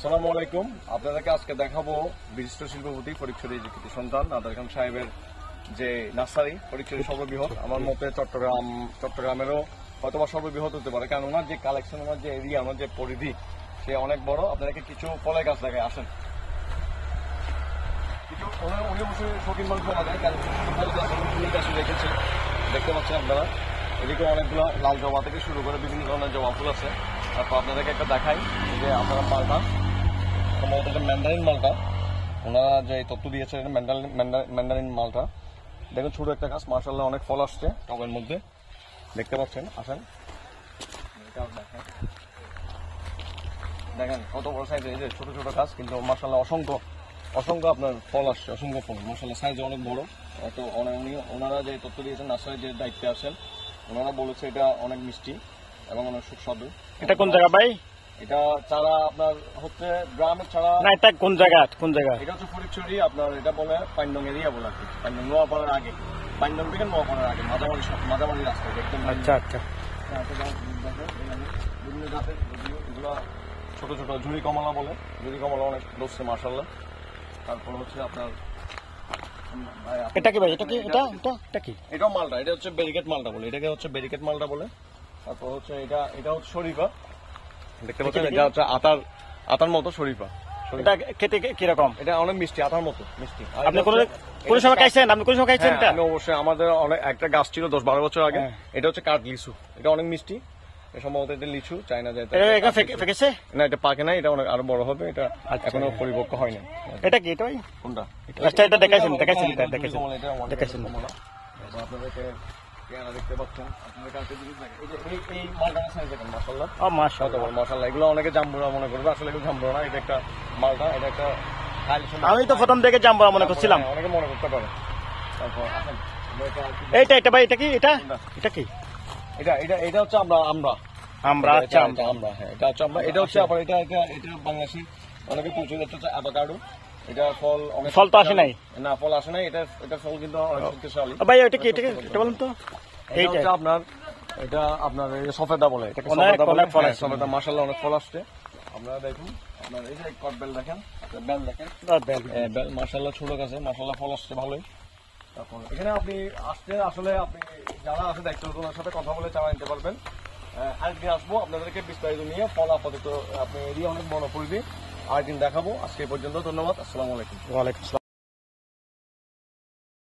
আসসালামু আলাইকুম। আপনাদেরকে আজকে দেখাবো বিশিষ্ট শিল্পপতি ফটিকছড়ি কৃতি সন্তান নাদের খান সাহেবের যে নার্সারি ফটিকছড়ি সর্ববৃহৎ। আমার মতে চট্টগ্রামেরও হয়তোবা সর্ববৃহৎ হতে পারে, কারণ ওনার যে কালেকশন, ওনার যে এরিয়া, ওনার যে পরিধি, সে অনেক বড়। আপনাদেরকে কিছু ফলের গাছ দেখায়, আসেন। কিছু উনি অবশ্যই শৌখিন মানুষ পাওয়া যায়, কারণ ফল গাছ ফুল গাছ রেখেছে, দেখতে পাচ্ছেন আপনারা। এদিকে অনেকগুলো লাল জবা থেকে শুরু করে বিভিন্ন ধরনের জবা ফুল আছে। তারপর আপনাদেরকে একটা দেখাই যে আপনারা মালটা, সম্ভবত এটা ম্যান্ডারিন মালটা, ওনারা যে তথ্য দিয়েছে ম্যান্ডারিন মালটা। দেখুন ছোট একটা গাছ, মার্শাল্লাহ অনেক ফল আসছে টবের মধ্যে, দেখতে পাচ্ছেন। আসেন দেখেন কত বড় সাইজ, এই যে ছোট ছোট গাছ, কিন্তু মার্শাল্লাহ অসংখ্য আপনার ফল আসছে, অসংখ্য ফল, মার্শাল্লাহ সাইজ অনেক বড়। তো ওনারা যে তথ্য দিয়েছেন, নার্সারি যে দায়িত্বে আছেন, ওনারা বলেছে এটা অনেক মিষ্টি এবং অনেক সুস্বাদু। এটা কোন জায়গা ভাই? এটা চারা আপনার হচ্ছে গ্রামের চারা না, এটা কোন জায়গা? এটা হচ্ছে ফটিকছড়ি, আপনার এটা বলে পাইনডং এরিয়া বলে আর কি। পাইনডং নোয়াপাড়ার আগে, পাইনডং থেকে নোয়াপাড়ার আগে মাঝামাঝি রাস্তা একদম। আচ্ছা আচ্ছা। বিভিন্ন জাতের এগুলো ছোট ছোট ঝুড়ি কমলা বলে, ঝুড়ি কমলা অনেক ধরছে মাশাআল্লাহ। তারপর হচ্ছে আপনার এটা কি ভাই? এটা কি? এটা কি? এটাও মালটা, এটা হচ্ছে ব্যারিকেড মালটা বলে, এটাকে হচ্ছে ব্যারিকেড মালটা বলে। তারপর হচ্ছে এটা হচ্ছে শরীফা, দেখতে পাচ্ছেন। এটা হচ্ছে আতার মতো শরীফা। এটা খেতে কিরকম? এটা অনেক মিষ্টি, আতার মতো মিষ্টি। আপনি কোন সময় খাইছেন? এটা? আমি অবশ্যই, আমাদের অনেক একটা গাছ ছিল 10-12 বছর আগে। এটা হচ্ছে কাঠ লিচু, এটা অনেক মিষ্টি। সম্ভবত এটা লিচু, চাইনা যায় ফেকেছে না, এটা পাকে না, এটা অনেক আরো বড় হবে, এটা এখনো পরিপক্ক হয়নি। এটা কি? এটা ভাই কোনটা? আচ্ছা, এটা দেখাইছেন। আপনাদেরকে দেখতে পাচ্ছেন, আপনাদের কাছে এই মালটা সাইজ দেখেন, মাশাআল্লাহ। মাশাআল্লাহ, এগুলো অনেকে জাম্বুরা মনে করবে, আসলে এগুলো জাম্বুরা না, এটা একটা মালটা, এটা একটা। আমি তো প্রথম থেকে জাম্বুরা মনে করছিলাম, অনেকে মনে করতে পারে। তারপর এটা ভাই, এটা কি? এটা কি? এটা হচ্ছে আমরা আচ্ছা, হ্যাঁ, এটা হচ্ছে আমরা। এটা হচ্ছে আবার এটা বাংলাদেশি অনেকে প্রচুর, এটা হচ্ছে অ্যাভোকাডো। এটা ফল তো আসে নাই, না ফল আসে নাই, এটা ফল কিন্তু অনেক শক্তিশালী। ভাই এটা কি? এটা বলুন তো। এটা আপনার সফেদা বলে, এটাকে সফেদা। মাশাআল্লাহ অনেক ফল আসছে। আপনারা দেখুন, আপনার এই যে কটবেল দেখেন, বেল দেখেন, বেল মাশাআল্লাহ ছোট গাছে, মাশাআল্লাহ ফল আসছে ভালোই। তারপর এখানে আপনি আসলে আপনি যারা আছে দায়িত্ব, ওনার সাথে কথা বলে চারা নিতে পারবেন। আরেকদিন আসবো আপনাদেরকে বিস্তারিত নিয়ে। ফল আপাতত আপনি এরিয়া অনেক বড় পরিধি, আরেকদিন দেখাবো। আজকে পর্যন্ত ধন্যবাদ। আসসালামু আলাইকুম। ওয়ালাইকুম আসসালাম।